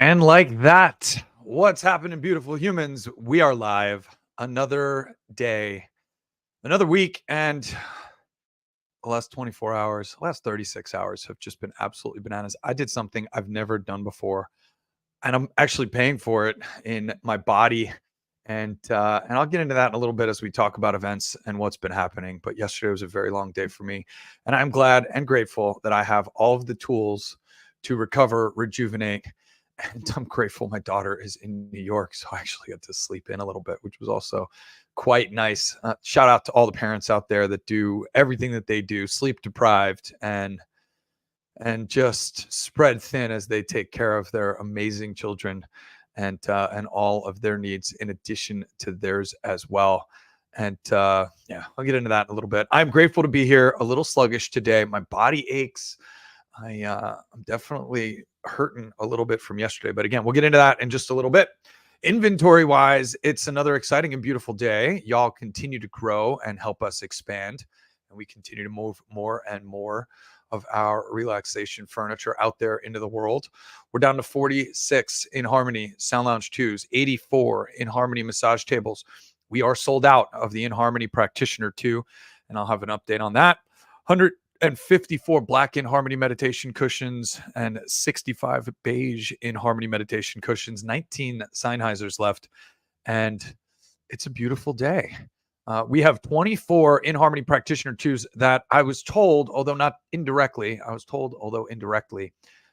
And like that, what's happening, beautiful humans? We are live. Another day, another week, and the last 24 hours, the last 36 hours have just been absolutely bananas. I did something I've never done before, and I'm actually paying for it in my body. And I'll get into that in a little bit as we talk about events and what's been happening. But yesterday was a very long day for me, and I'm glad and grateful that I have all of the tools to recover, rejuvenate, and I'm grateful my daughter is in New York, so I actually got to sleep in a little bit, which was also quite nice. Shout out to all the parents out there that do everything that they do, sleep deprived and just spread thin as they take care of their amazing children and all of their needs in addition to theirs as well. And I'll get into that in a little bit. I'm grateful to be here. A little sluggish today. My body aches. I'm definitely hurting a little bit from yesterday, but again, we'll get into that in just a little bit. Inventory wise, it's another exciting and beautiful day. Y'all continue to grow and help us expand, and we continue to move more and more of our relaxation furniture out there into the world. We're down to 46 inHarmony Sound Lounge 2s, 84 inHarmony massage tables. We are sold out of the inHarmony Practitioner 2, and I'll have an update on that. 154 black inHarmony meditation cushions and 65 beige inHarmony meditation cushions, 19 Sennheisers left, and it's a beautiful day. We have 24 inHarmony Practitioner 2s that I was told, although indirectly,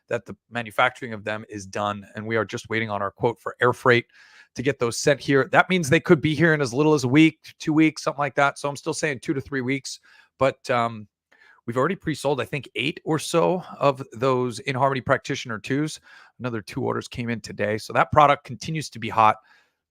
that the manufacturing of them is done, and we are just waiting on our quote for air freight to get those sent here. That means they could be here in as little as a week, 2 weeks, something like that. So I'm still saying 2 to 3 weeks, but we've already pre-sold, I think, 8 or so of those inHarmony Practitioner 2s. Another 2 orders came in today. So that product continues to be hot.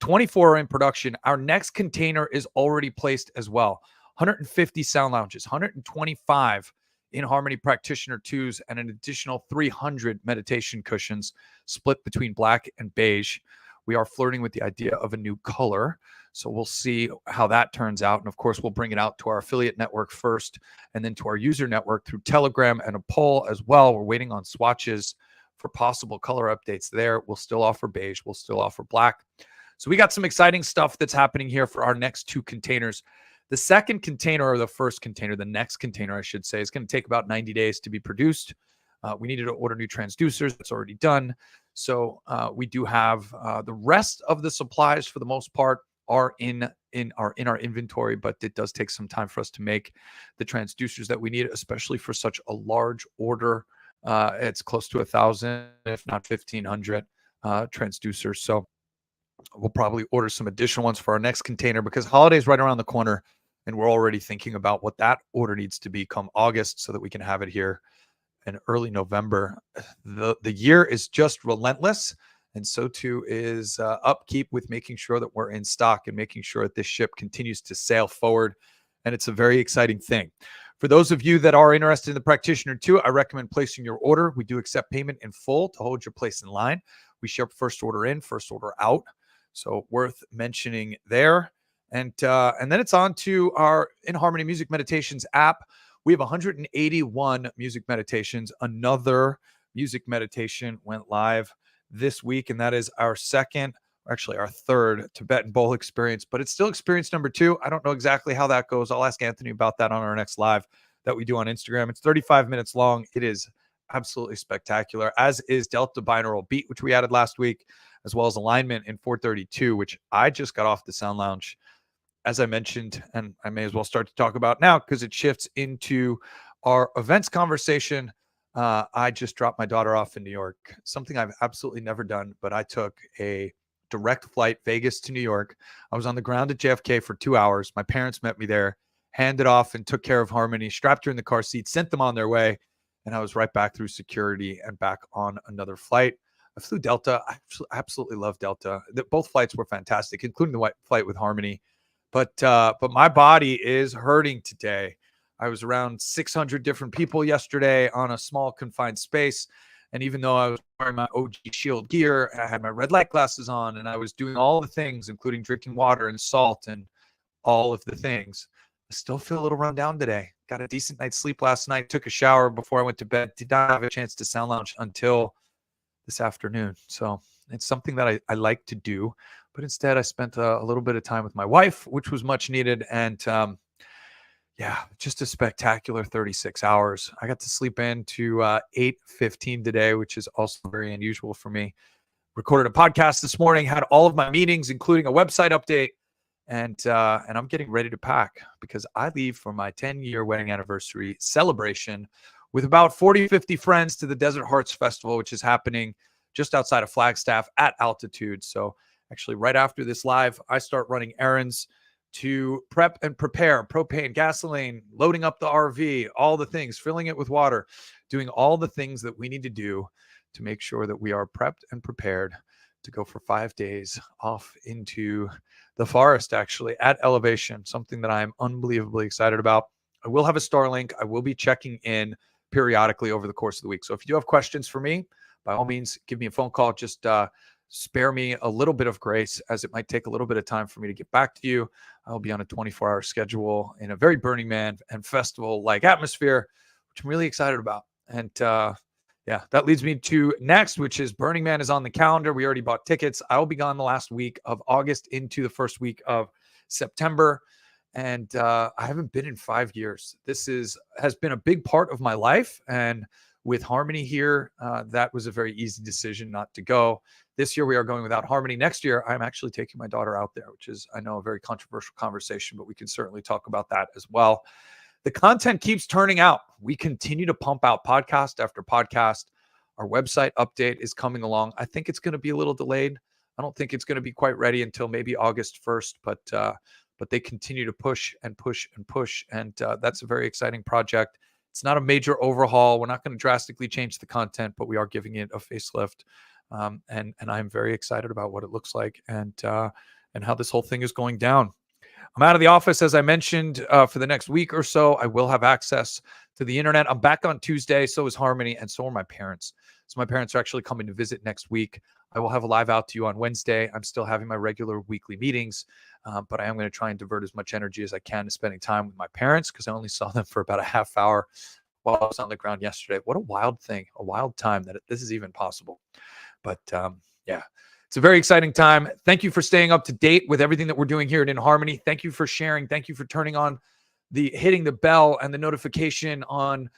24 are in production. Our next container is already placed as well. 150 sound lounges, 125 inHarmony Practitioner 2s, and an additional 300 meditation cushions split between black and beige. We are flirting with the idea of a new color. So we'll see how that turns out. And of course, we'll bring it out to our affiliate network first, and then to our user network through Telegram and a poll as well. We're waiting on swatches for possible color updates there. We'll still offer beige. We'll still offer black. So we got some exciting stuff that's happening here for our next 2 containers. The second container, or the first container, the next container, I should say, is going to take about 90 days to be produced. We needed to order new transducers. That's already done. So we do have the rest of the supplies, for the most part, are in our inventory, but it does take some time for us to make the transducers that we need, especially for such a large order. It's close to 1,000, if not 1,500 transducers. So we'll probably order some additional ones for our next container, because holiday's right around the corner, and we're already thinking about what that order needs to be come August so that we can have it here in early November. The year is just relentless, and so too is upkeep with making sure that we're in stock and making sure that this ship continues to sail forward. And it's a very exciting thing. For those of you that are interested in the Practitioner 2, I recommend placing your order. We do accept payment in full to hold your place in line. We ship first order in, first order out. So worth mentioning there. And then it's on to our inHarmony Music Meditations app. We have 181 music meditations. Another music meditation went live this week, and that is our second, or actually our third Tibetan bowl experience, but it's still experience number 2. I don't know exactly how that goes. I'll ask Anthony about that on our next live that we do on Instagram. It's 35 minutes long. It is absolutely spectacular, as is Delta Binaural Beat, which we added last week, as well as Alignment in 432, which I just got off the Sound Lounge, as I mentioned, and I may as well start to talk about now because it shifts into our events conversation. I just dropped my daughter off in New York, something I've absolutely never done, but I took a direct flight, Vegas to New York. I was on the ground at JFK for 2 hours. My parents met me there, handed off and took care of Harmony, strapped her in the car seat, sent them on their way, and I was right back through security and back on another flight. I flew Delta. I absolutely love Delta. Both flights were fantastic, including the flight with Harmony. But my body is hurting today. I was around 600 different people yesterday on a small confined space. And even though I was wearing my OG Shield gear, and I had my red light glasses on, and I was doing all the things, including drinking water and salt and all of the things, I still feel a little run down today. Got a decent night's sleep last night, took a shower before I went to bed, did not have a chance to sound lounge until this afternoon. So it's something that I like to do, but instead I spent a little bit of time with my wife, which was much needed. And yeah, just a spectacular 36 hours. I got to sleep in to 8:15 today, which is also very unusual for me. Recorded a podcast this morning, had all of my meetings, including a website update, and I'm getting ready to pack because I leave for my 10-year wedding anniversary celebration with about 40, 50 friends to the Desert Hearts Festival, which is happening just outside of Flagstaff at altitude. So actually right after this live, I start running errands to prep and prepare propane, gasoline, loading up the RV, all the things, filling it with water, doing all the things that we need to do to make sure that we are prepped and prepared to go for 5 days off into the forest, actually at elevation, something that I'm unbelievably excited about. I will have a Starlink. I will be checking in periodically over the course of the week. So if you do have questions for me, by all means, give me a phone call. Just spare me a little bit of grace, as it might take a little bit of time for me to get back to you. I'll be on a 24-hour schedule in a very Burning Man and festival-like atmosphere, which I'm really excited about. And yeah, that leads me to next, which is Burning Man is on the calendar. We already bought tickets. I will be gone the last week of August into the first week of September. And I haven't been in 5 years. This has been a big part of my life. And with Harmony here, that was a very easy decision not to go. This year we are going without Harmony. Next year, I'm actually taking my daughter out there, which is, I know, a very controversial conversation, but we can certainly talk about that as well. The content keeps turning out. We continue to pump out podcast after podcast. Our website update is coming along. I think it's going to be a little delayed. I don't think it's going to be quite ready until maybe August 1st, but they continue to push and push and push. And that's a very exciting project. It's not a major overhaul. We're not going to drastically change the content, but we are giving it a facelift. And I'm very excited about what it looks like and how this whole thing is going down. I'm out of the office, as I mentioned, for the next week or so. I will have access to the internet. I'm back on Tuesday. So is Harmony, and so are my parents. So my parents are actually coming to visit next week. I will have a live out to you on Wednesday. I'm still having my regular weekly meetings, but I am going to try and divert as much energy as I can to spending time with my parents, because I only saw them for about a half hour while I was on the ground yesterday. What a wild thing, a wild time that this is even possible. But yeah. It's a very exciting time. Thank you for staying up to date with everything that we're doing here at inHarmony. Thank you for sharing. Thank you for turning on hitting the bell and the notification on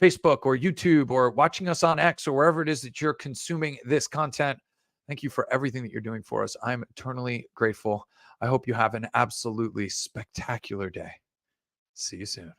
Facebook or YouTube or watching us on X or wherever it is that you're consuming this content. Thank you for everything that you're doing for us. I'm eternally grateful. I hope you have an absolutely spectacular day. See you soon.